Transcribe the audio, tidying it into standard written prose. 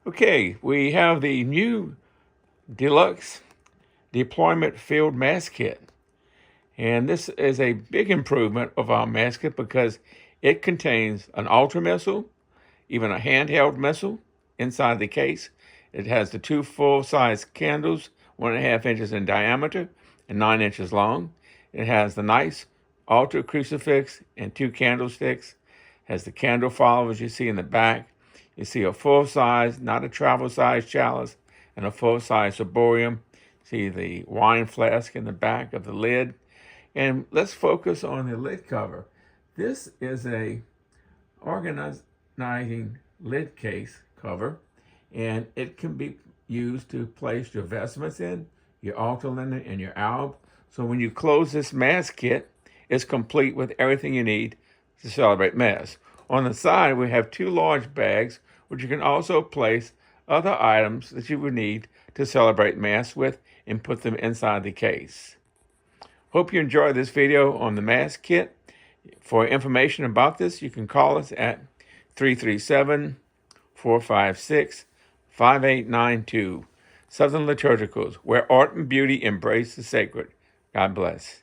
Okay, we have the new Deluxe Deployment Field Mask Kit. And this is a big improvement of our mask kit because it contains an ultra missile, even a handheld missile inside the case. It has the two full-size candles, 1.5 inches in diameter and 9 inches long. It has the nice altar crucifix and two candlesticks. It has the candle followers you see in the back. You see a full-size, not a travel-size chalice, and a full-size ciborium. See the wine flask in the back of the lid. And let's focus on the lid cover. This is a organizing lid case cover, and it can be used to place your vestments in, your altar linen, and your alb. So when you close this mask kit, it's complete with everything you need to celebrate Mass. On the side, we have two large bags, which you can also place other items that you would need to celebrate Mass with and put them inside the case. Hope you enjoyed this video on the mask kit. For information about this, you can call us at 337-456-5892. Southern Liturgicals, where art and beauty embrace the sacred. God bless.